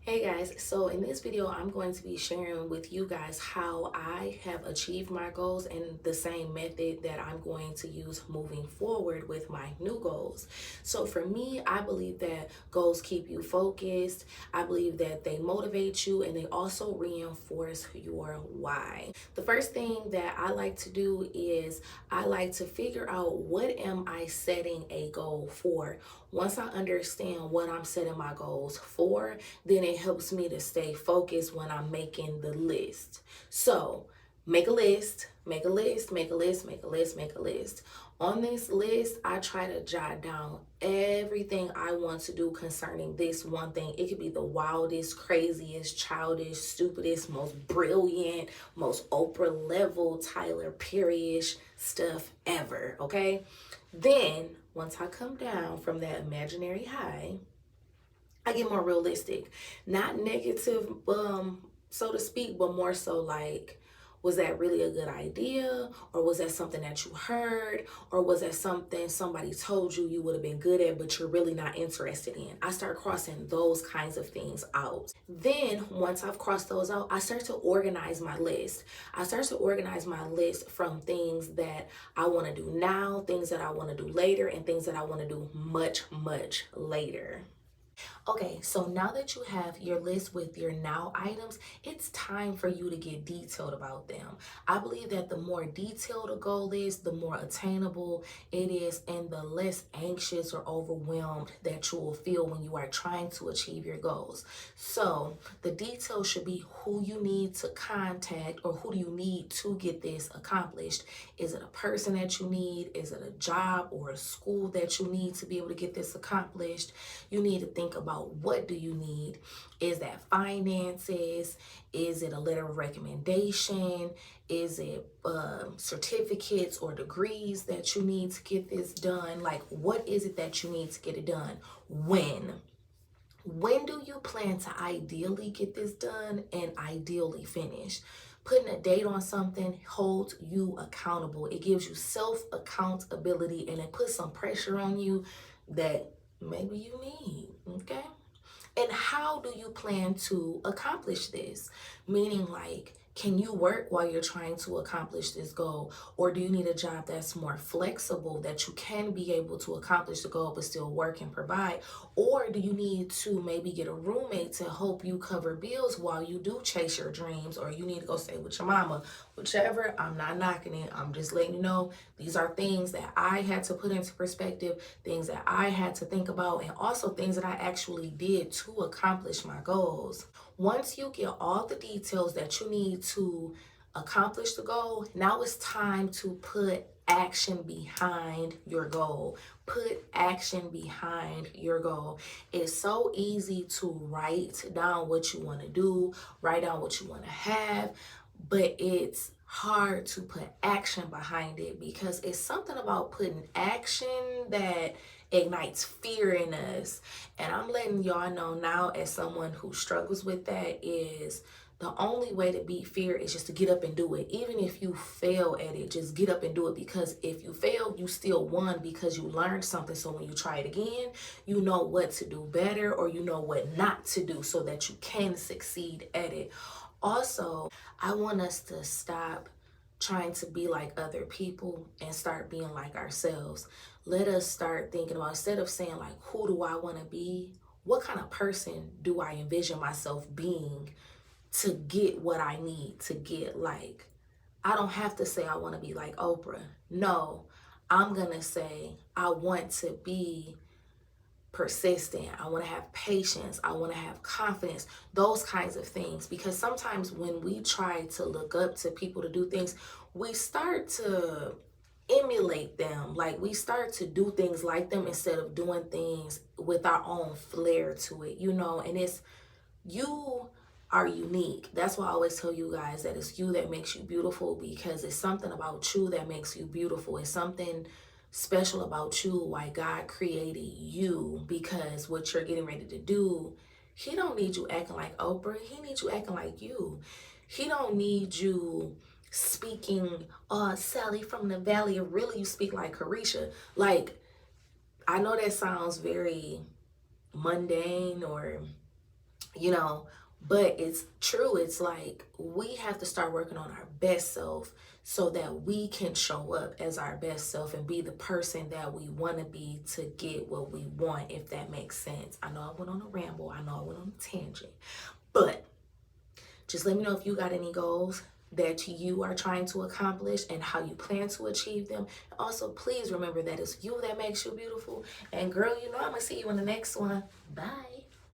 Hey guys, so in this video, I'm going to be sharing with you guys how I have achieved my goals and the same method that I'm going to use moving forward with my new goals. So for me, I believe that goals keep you focused. I believe that they motivate you and they also reinforce your why. The first thing that I like to do is I like to figure out what am I setting a goal for. Once I understand what I'm setting my goals for, then it helps me to stay focused when I'm making the list. So make a list, make a list, make a list, make a list, make a list. On this list, I try to jot down everything I want to do concerning this one thing. It could be the wildest, craziest, childish, stupidest, most brilliant, most Oprah level, Tyler Perry-ish stuff ever, okay? Then, once I come down from that imaginary high, I get more realistic. Not negative, so to speak, but more so like, was that really a good idea? Or was that something that you heard? Or was that something somebody told you you would have been good at, but you're really not interested in? I start crossing those kinds of things out. Then, once I've crossed those out, I start to organize my list. I start to organize my list from things that I want to do now, things that I want to do later, and things that I want to do much, much later. Okay, so now that you have your list with your now items, it's time for you to get detailed about them. I believe that the more detailed a goal is, the more attainable it is, and the less anxious or overwhelmed that you will feel when you are trying to achieve your goals. So the details should be who you need to contact or who do you need to get this accomplished. Is it a person that you need? Is it a job or a school that you need to be able to get this accomplished? You need to think about what do you need. Is that finances? Is it a letter of recommendation? Is it certificates or degrees that you need to get this done? Like, what is it that you need to get it done? When do you plan to ideally get this done and ideally finish? Putting a date on something holds you accountable. It gives you self accountability and it puts some pressure on you that maybe you need, okay? And how do you plan to accomplish this? Meaning, like, can you work while you're trying to accomplish this goal? Or do you need a job that's more flexible that you can be able to accomplish the goal but still work and provide? Or do you need to maybe get a roommate to help you cover bills while you do chase your dreams? Or you need to go stay with your mama? Whichever, I'm not knocking it. I'm just letting you know these are things that I had to put into perspective, things that I had to think about, and also things that I actually did to accomplish my goals. Once you get all the details that you need to accomplish the goal, now it's time to put action behind your goal. Put action behind your goal. It's so easy to write down what you want to do, write down what you want to have, but it's hard to put action behind it because it's something about putting action that ignites fear in us. And I'm letting y'all know now, as someone who struggles with that, is the only way to beat fear is just to get up and do it. Even if you fail at it, just get up and do it, because if you fail, you still won because you learned something. So when you try it again, you know what to do better or you know what not to do so that you can succeed at it. Also, I want us to stop trying to be like other people and start being like ourselves. Let us start thinking about, instead of saying like, who do I want to be? What kind of person do I envision myself being to get what I need to get? Like, I don't have to say I want to be like Oprah. No, I'm going to say I want to be persistent. I want to have patience. I want to have confidence, those kinds of things. Because sometimes when we try to look up to people to do things, we start to emulate them. Like, we start to do things like them instead of doing things with our own flair to it, and it's you are unique. That's why I always tell you guys that it's you that makes you beautiful, because it's something about you that makes you beautiful. It's something special about you, why God created you, because what you're getting ready to do, he don't need you acting like Oprah. He needs you acting like you. He don't need you speaking, Sally from the Valley, and really you speak like Carisha. Like, I know that sounds very mundane or you know. But it's true. It's like we have to start working on our best self so that we can show up as our best self and be the person that we want to be to get what we want, if that makes sense. I know I went on a ramble. I know I went on a tangent. But just let me know if you got any goals that you are trying to accomplish and how you plan to achieve them. Also, please remember that it's you that makes you beautiful. And girl, you know I'm going to see you in the next one. Bye.